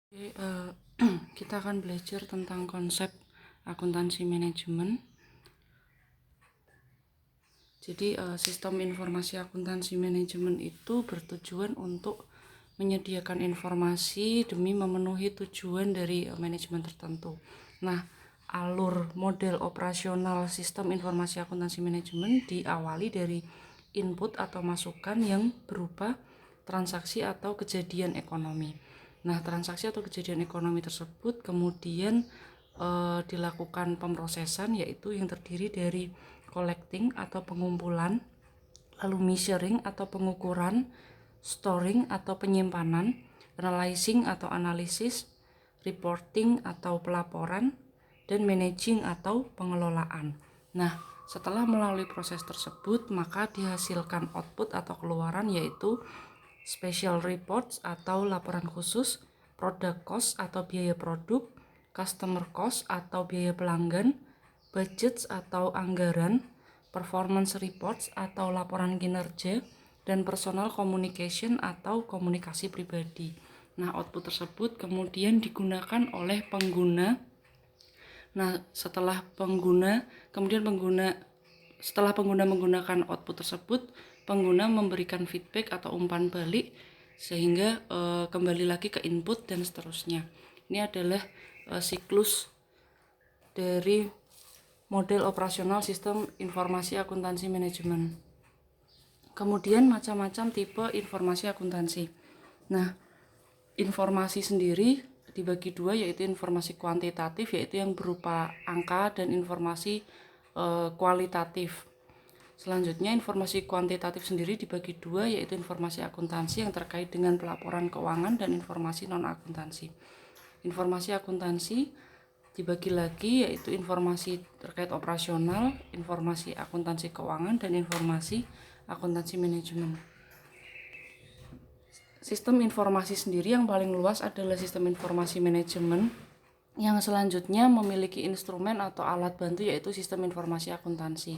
Oke, kita akan belajar tentang konsep akuntansi manajemen. Jadi, sistem informasi akuntansi manajemen itu bertujuan untuk menyediakan informasi demi memenuhi tujuan dari manajemen tertentu. Nah, alur model operasional sistem informasi akuntansi manajemen diawali dari input atau masukan yang berupa transaksi atau kejadian ekonomi. Nah, transaksi atau kejadian ekonomi tersebut kemudian dilakukan pemrosesan, yaitu yang terdiri dari collecting atau pengumpulan, lalu measuring atau pengukuran, storing atau penyimpanan, analyzing atau analisis, reporting atau pelaporan, dan managing atau pengelolaan. Nah, setelah melalui proses tersebut, maka dihasilkan output atau keluaran, yaitu special reports atau laporan khusus, product cost atau biaya produk, customer cost atau biaya pelanggan, budgets atau anggaran, performance reports atau laporan kinerja, dan personal communication atau komunikasi pribadi. Nah, output tersebut kemudian digunakan oleh pengguna. Nah, setelah pengguna menggunakan output tersebut, pengguna memberikan feedback atau umpan balik sehingga kembali lagi ke input dan seterusnya. Ini adalah siklus dari model operasional sistem informasi akuntansi manajemen. Kemudian macam-macam tipe informasi akuntansi. Nah, informasi sendiri dibagi dua, yaitu informasi kuantitatif, yaitu yang berupa angka, dan informasi kualitatif. Selanjutnya, informasi kuantitatif sendiri dibagi dua, yaitu informasi akuntansi yang terkait dengan pelaporan keuangan dan informasi non-akuntansi. Informasi akuntansi dibagi lagi, yaitu informasi terkait operasional, informasi akuntansi keuangan, dan informasi akuntansi manajemen. Sistem informasi sendiri yang paling luas adalah sistem informasi manajemen, yang selanjutnya memiliki instrumen atau alat bantu, yaitu sistem informasi akuntansi.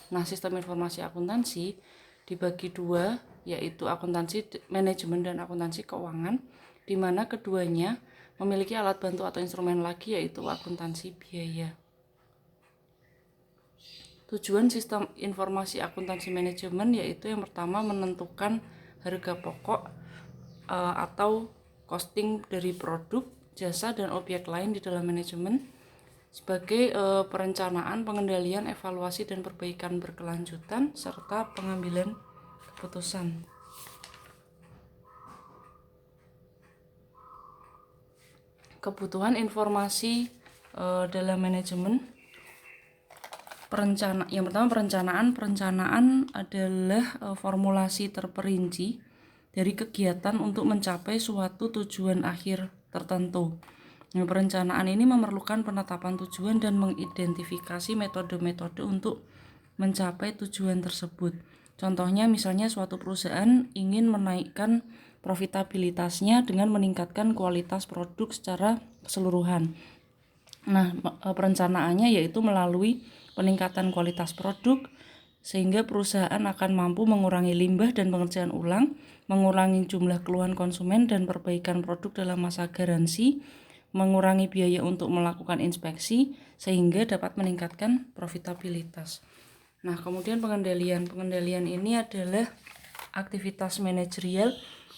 Nah, sistem informasi akuntansi dibagi dua, yaitu akuntansi manajemen dan akuntansi keuangan, di mana keduanya memiliki alat bantu atau instrumen lagi, yaitu akuntansi biaya. Tujuan sistem informasi akuntansi manajemen yaitu yang pertama menentukan harga pokok atau costing dari produk, jasa, dan objek lain di dalam manajemen sebagai perencanaan, pengendalian, evaluasi, dan perbaikan berkelanjutan serta pengambilan keputusan. Kebutuhan informasi dalam manajemen. Yang pertama perencanaan adalah formulasi terperinci dari kegiatan untuk mencapai suatu tujuan akhir tertentu. Nah, perencanaan ini memerlukan penetapan tujuan dan mengidentifikasi metode-metode untuk mencapai tujuan tersebut. Contohnya misalnya suatu perusahaan ingin menaikkan profitabilitasnya dengan meningkatkan kualitas produk secara keseluruhan. Nah, perencanaannya yaitu melalui peningkatan kualitas produk, sehingga perusahaan akan mampu mengurangi limbah dan pengerjaan ulang, mengurangi jumlah keluhan konsumen dan perbaikan produk dalam masa garansi, mengurangi biaya untuk melakukan inspeksi, sehingga dapat meningkatkan profitabilitas. Nah, kemudian pengendalian ini adalah aktivitas manajerial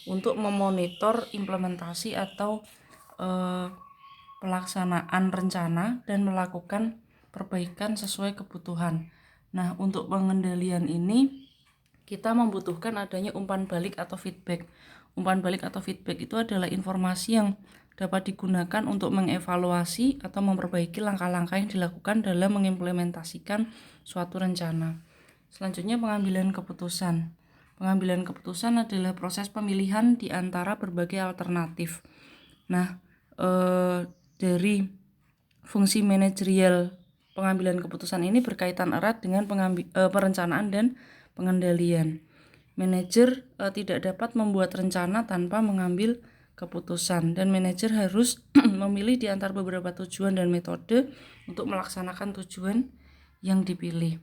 untuk memonitor implementasi atau pelaksanaan rencana dan melakukan perbaikan sesuai kebutuhan. Nah, untuk pengendalian ini kita membutuhkan adanya umpan balik atau feedback. Umpan balik atau feedback itu adalah informasi yang dapat digunakan untuk mengevaluasi atau memperbaiki langkah-langkah yang dilakukan dalam mengimplementasikan suatu rencana. Selanjutnya, pengambilan keputusan. Pengambilan keputusan adalah proses pemilihan di antara berbagai alternatif. Nah, dari fungsi manajerial pengambilan keputusan ini berkaitan erat dengan perencanaan dan pengendalian. Manajer tidak dapat membuat rencana tanpa mengambil keputusan, dan manajer harus memilih di antara beberapa tujuan dan metode untuk melaksanakan tujuan yang dipilih.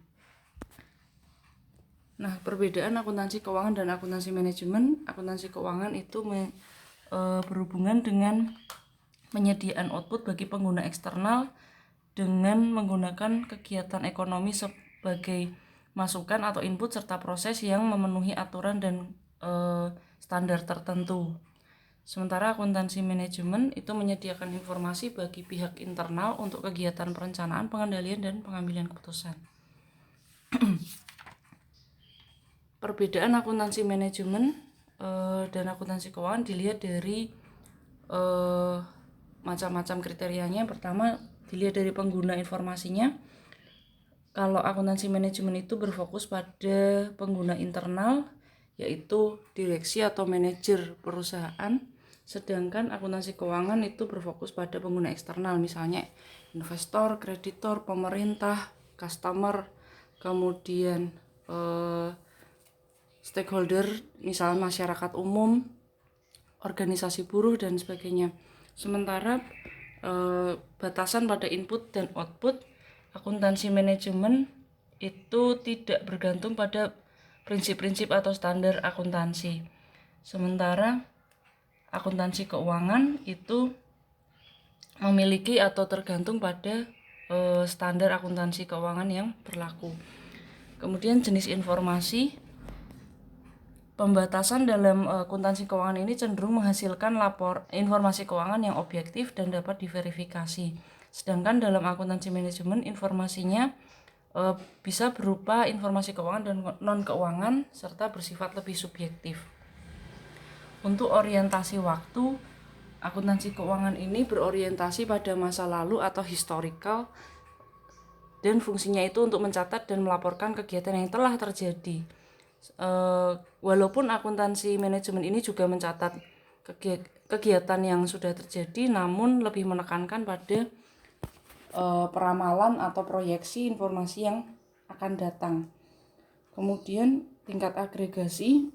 Nah, perbedaan akuntansi keuangan dan akuntansi manajemen. Akuntansi keuangan itu berhubungan dengan penyediaan output bagi pengguna eksternal dengan menggunakan kegiatan ekonomi sebagai masukan atau input serta proses yang memenuhi aturan dan standar tertentu. Sementara akuntansi manajemen itu menyediakan informasi bagi pihak internal untuk kegiatan perencanaan, pengendalian, dan pengambilan keputusan. Perbedaan akuntansi manajemen dan akuntansi keuangan dilihat dari macam-macam kriterianya. Pertama, dilihat dari pengguna informasinya. Kalau akuntansi manajemen itu berfokus pada pengguna internal, yaitu direksi atau manajer perusahaan. Sedangkan akuntansi keuangan itu berfokus pada pengguna eksternal, misalnya investor, kreditor, pemerintah, customer, kemudian stakeholder, misalnya masyarakat umum, organisasi buruh, dan sebagainya. Sementara batasan pada input dan output, akuntansi manajemen itu tidak bergantung pada prinsip-prinsip atau standar akuntansi. Sementara akuntansi keuangan itu memiliki atau tergantung pada standar akuntansi keuangan yang berlaku. Kemudian jenis informasi, pembatasan dalam akuntansi keuangan ini cenderung menghasilkan informasi keuangan yang objektif dan dapat diverifikasi. Sedangkan dalam akuntansi manajemen informasinya bisa berupa informasi keuangan dan non-keuangan serta bersifat lebih subjektif. Untuk orientasi waktu, akuntansi keuangan ini berorientasi pada masa lalu atau historical, dan fungsinya itu untuk mencatat dan melaporkan kegiatan yang telah terjadi. Walaupun akuntansi manajemen ini juga mencatat kegiatan yang sudah terjadi, namun lebih menekankan pada peramalan atau proyeksi informasi yang akan datang. Kemudian tingkat agregasi,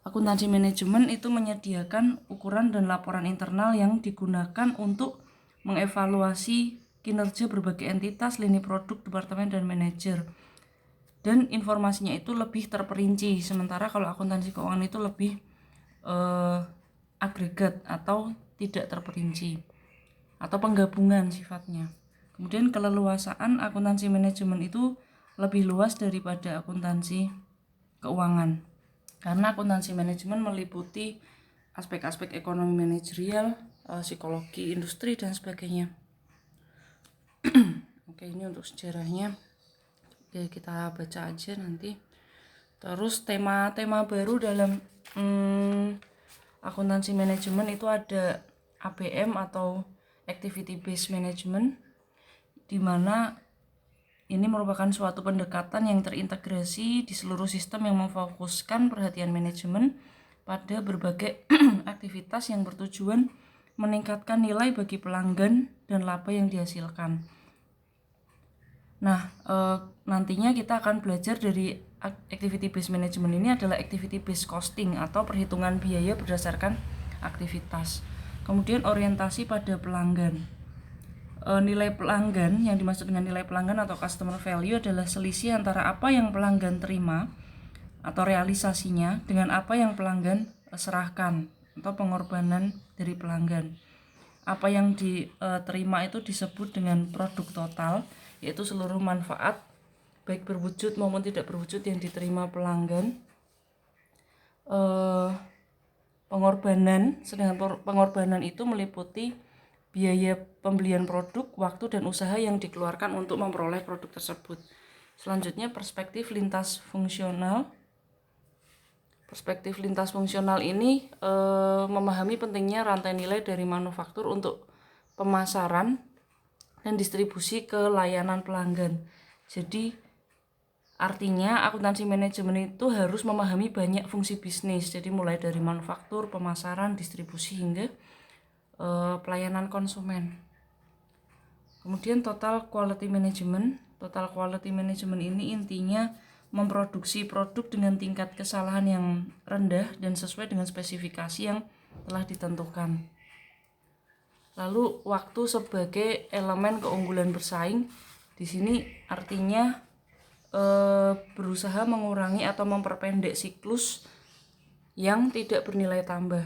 akuntansi manajemen itu menyediakan ukuran dan laporan internal yang digunakan untuk mengevaluasi kinerja berbagai entitas, lini produk, departemen, dan manajer. Dan informasinya itu lebih terperinci. Sementara kalau akuntansi keuangan itu lebih agregat atau tidak terperinci, atau penggabungan sifatnya. Kemudian keleluasaan akuntansi manajemen itu lebih luas daripada akuntansi keuangan, karena akuntansi manajemen meliputi aspek-aspek ekonomi manajerial, psikologi industri, dan sebagainya. Oke, ini untuk sejarahnya. Oke, kita baca aja nanti. Terus tema-tema baru dalam akuntansi manajemen itu ada ABM atau Activity Based Management, di mana ini merupakan suatu pendekatan yang terintegrasi di seluruh sistem yang memfokuskan perhatian manajemen pada berbagai aktivitas yang bertujuan meningkatkan nilai bagi pelanggan dan laba yang dihasilkan. Nah, nantinya kita akan belajar dari activity based management ini adalah activity based costing atau perhitungan biaya berdasarkan aktivitas. Kemudian orientasi pada pelanggan. Nilai pelanggan, yang dimaksud dengan nilai pelanggan atau customer value adalah selisih antara apa yang pelanggan terima atau realisasinya dengan apa yang pelanggan serahkan atau pengorbanan dari pelanggan. Apa yang diterima itu disebut dengan produk total, yaitu seluruh manfaat baik berwujud maupun tidak berwujud yang diterima pelanggan. Pengorbanan, sedangkan pengorbanan itu meliputi biaya pembelian produk, waktu, dan usaha yang dikeluarkan untuk memperoleh produk tersebut. Selanjutnya, perspektif lintas fungsional. Perspektif lintas fungsional ini memahami pentingnya rantai nilai dari manufaktur untuk pemasaran dan distribusi ke layanan pelanggan. Jadi artinya akuntansi manajemen itu harus memahami banyak fungsi bisnis. Jadi mulai dari manufaktur, pemasaran, distribusi, hingga pelayanan konsumen. Kemudian total quality management. Total quality management ini intinya memproduksi produk dengan tingkat kesalahan yang rendah dan sesuai dengan spesifikasi yang telah ditentukan. Lalu waktu sebagai elemen keunggulan bersaing. Di sini artinya berusaha mengurangi atau memperpendek siklus yang tidak bernilai tambah.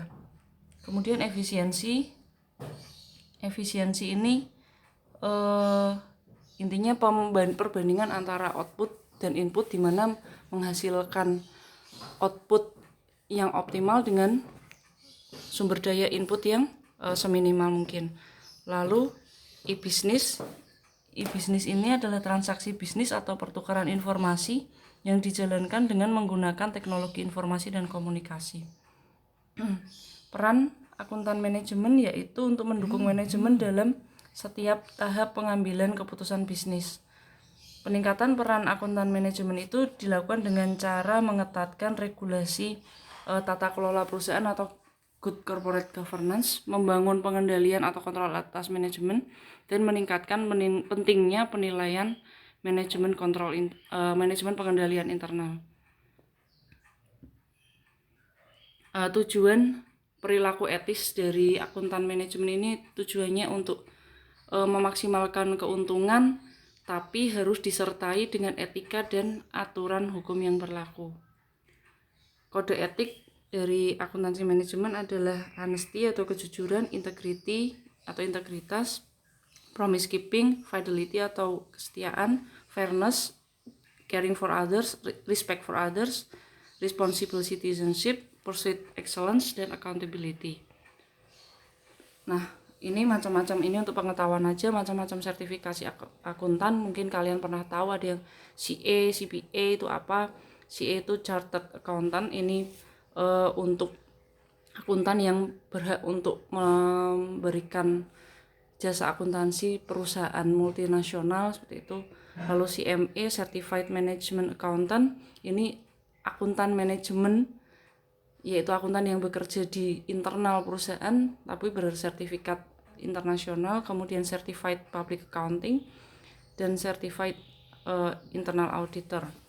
Kemudian efisiensi. Efisiensi ini intinya perbandingan antara output dan input, di mana menghasilkan output yang optimal dengan sumber daya input yang seminimal mungkin. Lalu e-business ini adalah transaksi bisnis atau pertukaran informasi yang dijalankan dengan menggunakan teknologi informasi dan komunikasi. Peran akuntan manajemen yaitu untuk mendukung manajemen dalam setiap tahap pengambilan keputusan bisnis. Peningkatan peran akuntan manajemen itu dilakukan dengan cara mengetatkan regulasi tata kelola perusahaan atau good corporate governance, membangun pengendalian atau kontrol atas manajemen, dan meningkatkan pentingnya penilaian manajemen manajemen pengendalian internal. Tujuan perilaku etis dari akuntan manajemen ini tujuannya untuk memaksimalkan keuntungan, tapi harus disertai dengan etika dan aturan hukum yang berlaku. Kode etik dari akuntansi manajemen adalah honesty atau kejujuran, integrity atau integritas, promise keeping, fidelity atau kesetiaan, fairness, caring for others, respect for others, responsible citizenship, pursuit excellence, dan accountability. Nah, ini macam-macam, ini untuk pengetahuan aja, macam-macam sertifikasi akuntan. Mungkin kalian pernah tahu ada yang CA, CPA itu apa. CA itu Chartered Accountant, ini untuk akuntan yang berhak untuk memberikan jasa akuntansi perusahaan multinasional seperti itu. Lalu CMA Certified Management Accountant, ini akuntan manajemen, yaitu akuntan yang bekerja di internal perusahaan tapi bersertifikat internasional. Kemudian Certified Public Accounting dan Certified Internal Auditor.